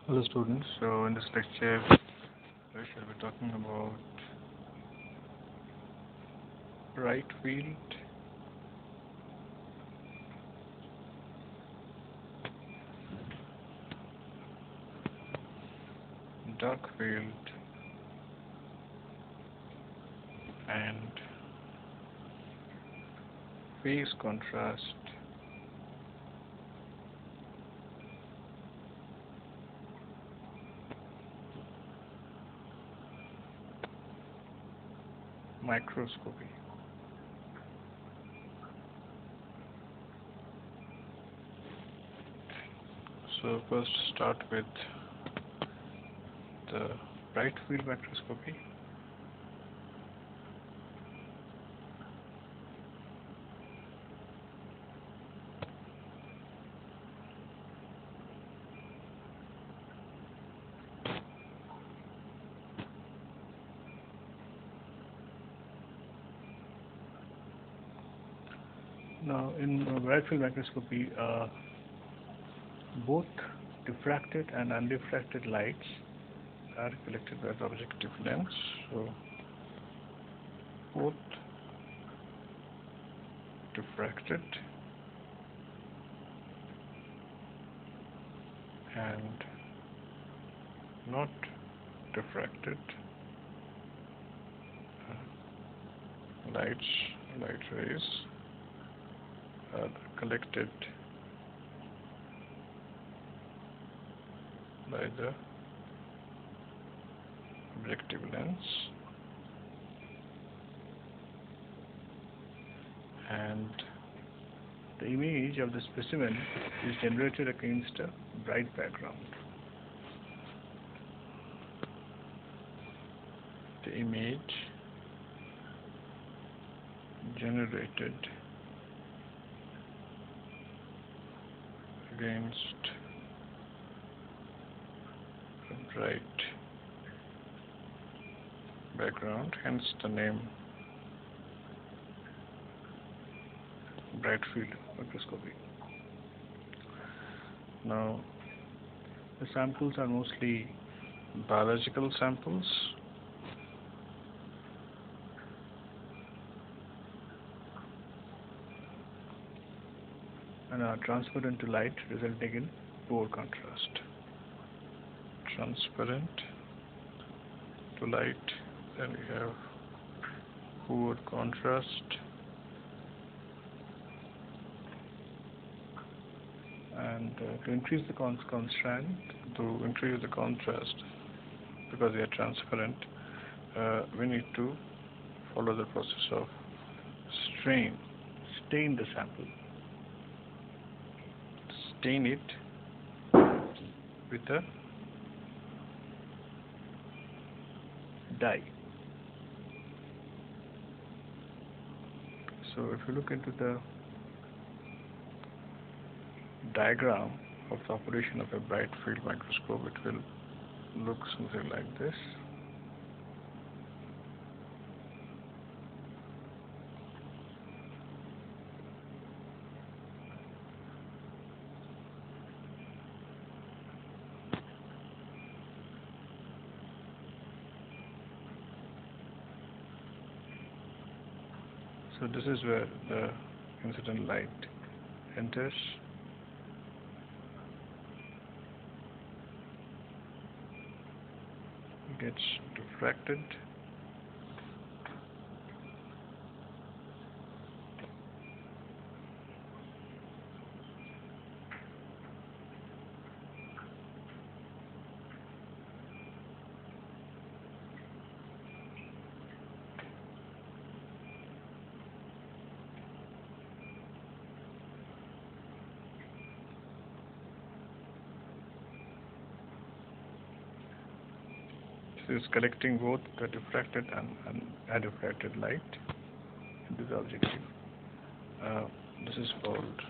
Hello students, so in this lecture we shall be talking about bright field, dark field and phase contrast microscopy. So first start with the bright field microscopy. Now in bright field microscopy, both diffracted and undiffracted lights are collected by the objective lens. So both diffracted and not diffracted light rays are collected by the objective lens, and the image of the specimen is generated against a bright background. The image generated against a bright background, hence the name bright field microscopy. Now the samples are mostly biological samples, and are transparent to light, resulting in poor contrast. Transparent to light, then we have poor contrast, and to increase the contrast, because they are transparent, we need to follow the process of stain the sample. Stain it with a dye. So if you look into the diagram of the operation of a bright field microscope, it will look something like this. So this is where the incident light enters, gets diffracted, is collecting both the diffracted and undiffracted light into the objective. This is called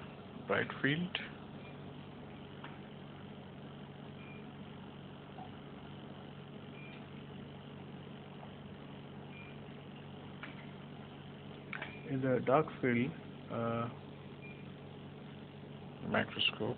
bright field. In the dark field microscope,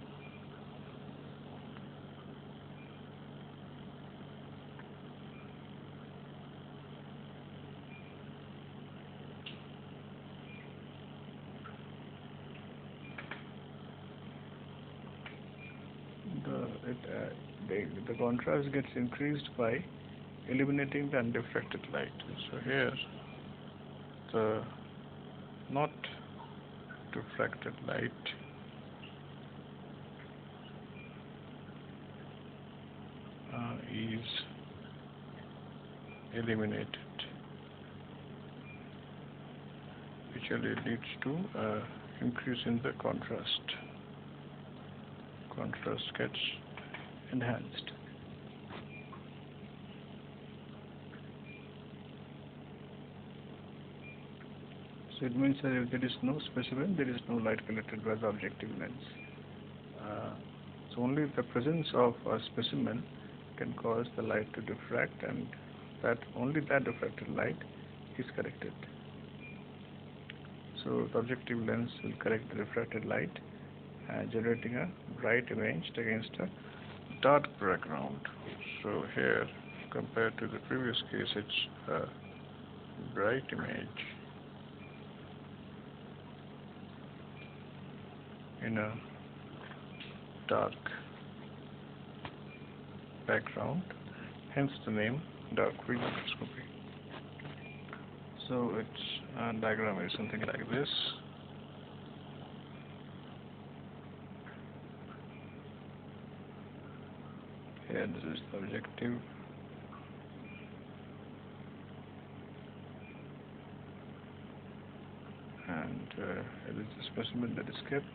the contrast gets increased by eliminating the undifracted light. So here the not diffracted light is eliminated, which leads to increase in the contrast. Contrast gets enhanced. So it means that if there is no specimen, there is no light collected by the objective lens. So only the presence of a specimen can cause the light to diffract, and only that diffracted light is corrected. So the objective lens will correct the refracted light, generating a bright image against a dark background. So here, compared to the previous case, it's a bright image in a dark background, hence the name dark field microscopy. So its diagram is something like this. Here this is the objective, and here is the specimen that is kept.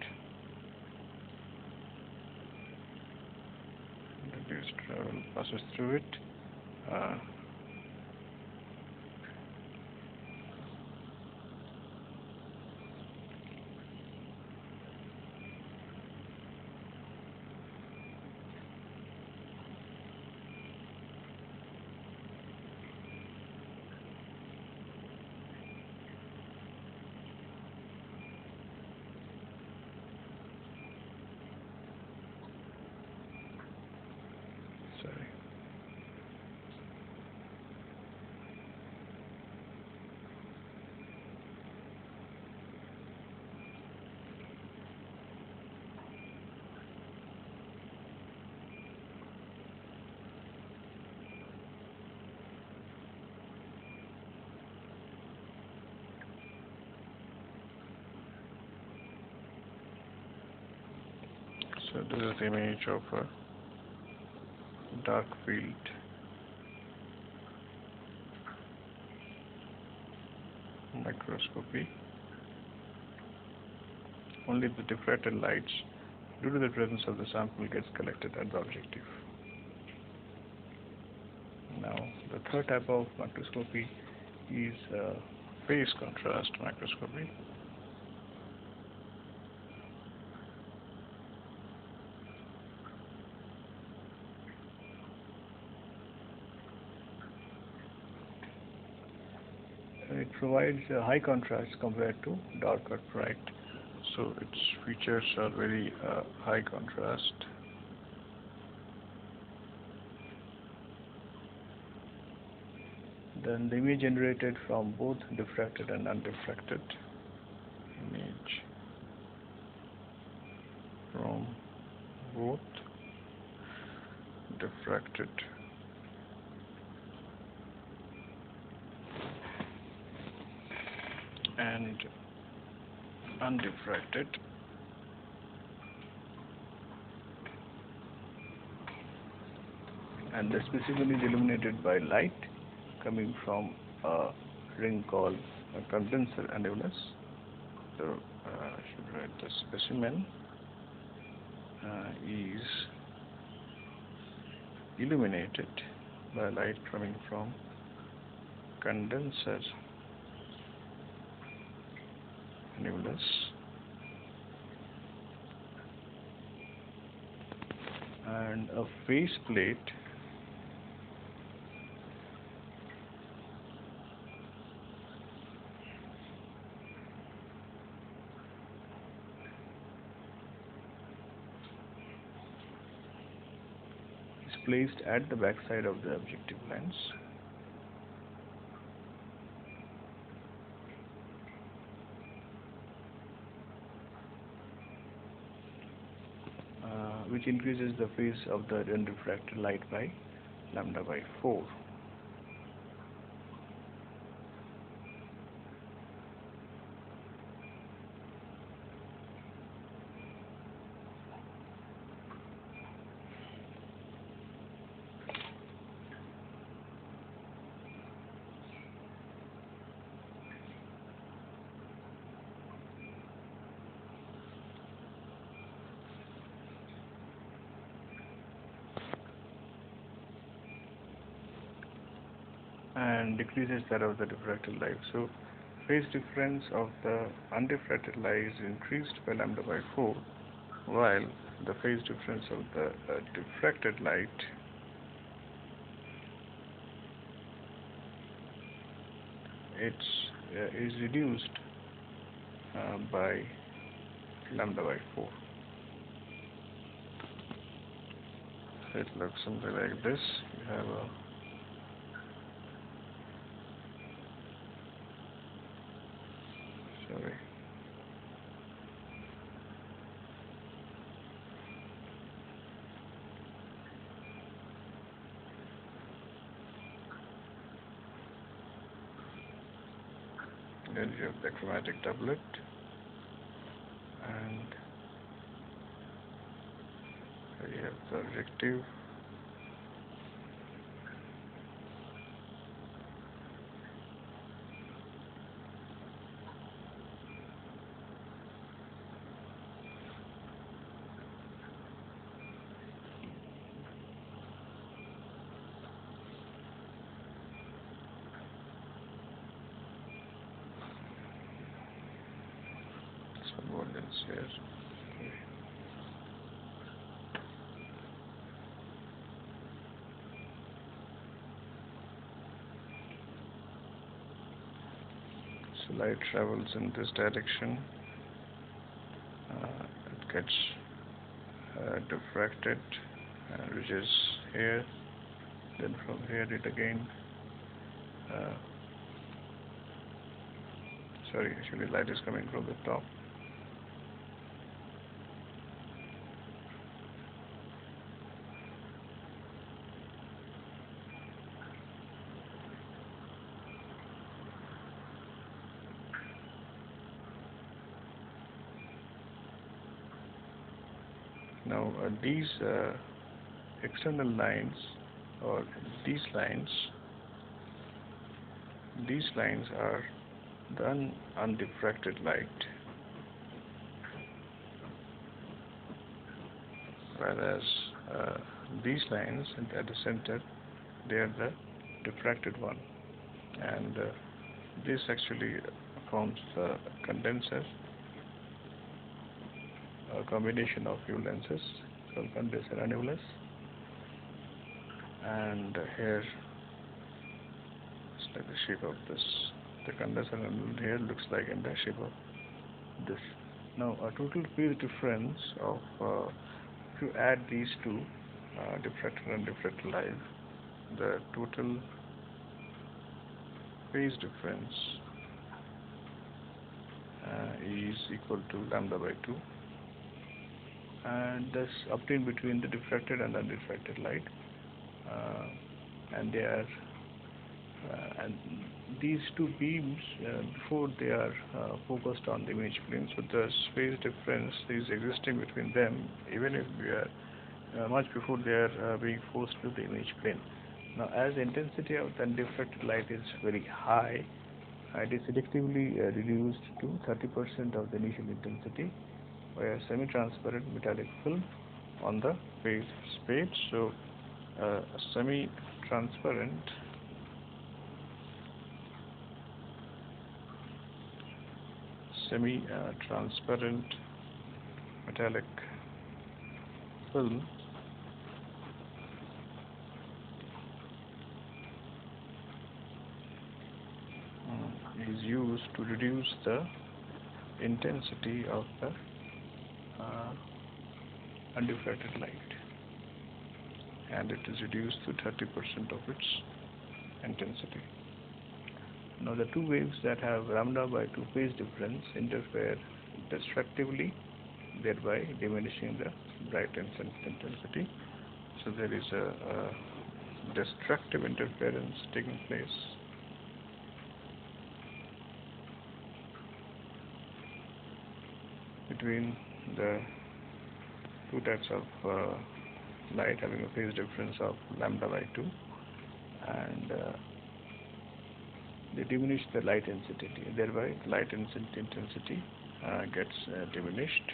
The reduced travel passes through it. So this is the image of a dark field microscopy. Only the diffracted lights, due to the presence of the sample, gets collected at the objective. Now, the third type of microscopy is phase contrast microscopy. It provides a high contrast compared to dark or bright, so its features are very high contrast. Then the image generated from both diffracted and undifracted image from both diffracted and undifracted and the specimen is illuminated by light coming from a ring called a condenser annulus. So I should write the specimen is illuminated by light coming from condenser annulus and a face plate is placed at the back side of the objective lens. Which which increases the phase of the unrefracted light by lambda by 4. And decreases that of the diffracted light. So phase difference of the undifracted light is increased by lambda by 4, while the phase difference of the diffracted light is reduced by lambda by 4. So it looks something like this. You have a sorry. Then you have the chromatic doublet, and you have the objective, some more lens here. So light travels in this direction, it gets diffracted, which is here, then from here it again sorry, actually light is coming from the top. Now these external lines, or these lines are the undiffracted light, whereas these lines at the center, they are the diffracted one, and this actually forms the condenser, a combination of few lenses, so condenser annulus, and here it's like the shape of this. The condenser annulus here looks like in the shape of this. Now a total phase difference of if you add these two, diffracted and diffracted light, the total phase difference is equal to lambda by 2, and thus obtained between the diffracted and undiffracted light, and they are and these two beams before they are focused on the image plane, so the phase difference is existing between them even if we are much before they are being forced to the image plane. Now as the intensity of the diffracted light is very high, it is selectively reduced to 30% of the initial intensity by a semi-transparent metallic film on the phase plate. So semi-transparent metallic film is used to reduce the intensity of the undiffracted light, and it is reduced to 30% of its intensity. Now the two waves that have lambda by 2 phase difference interfere destructively, thereby diminishing the brightness and intensity. So there is a destructive interference taking place. Between the two types of light having a phase difference of lambda by 2, and they diminish the light intensity, thereby light intensity gets diminished.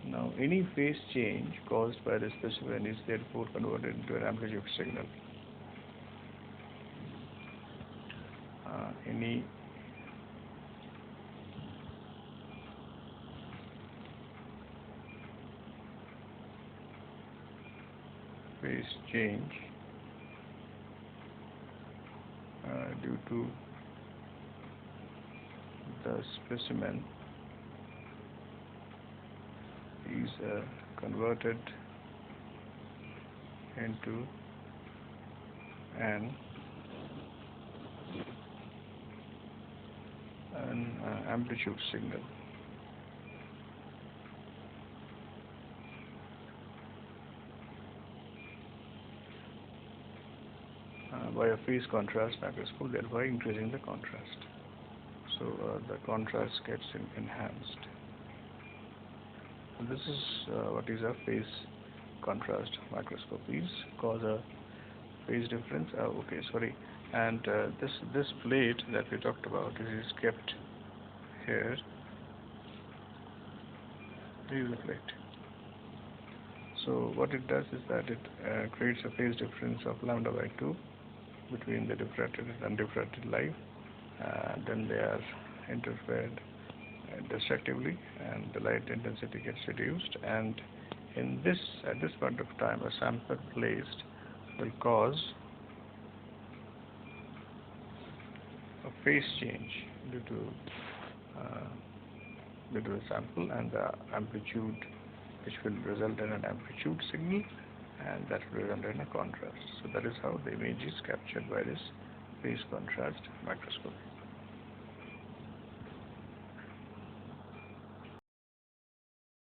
Now any phase change caused by the specimen is therefore converted into an amplitude signal. Any phase change due to the specimen is converted into an amplitude signal. By a phase contrast microscope, thereby increasing the contrast. So the contrast gets enhanced. This is what is a phase contrast microscopies cause a phase difference. And this plate that we talked about, this is kept here. This is the plate. So what it does is that it creates a phase difference of lambda by 2 between the diffracted and undiffracted light. Then they are interfered destructively, and the light intensity gets reduced. And at this point of time, a sample placed will cause a phase change due to the sample and the amplitude, which will result in an amplitude signal, and that will result in a contrast. So that is how the image is captured by this phase contrast microscopy.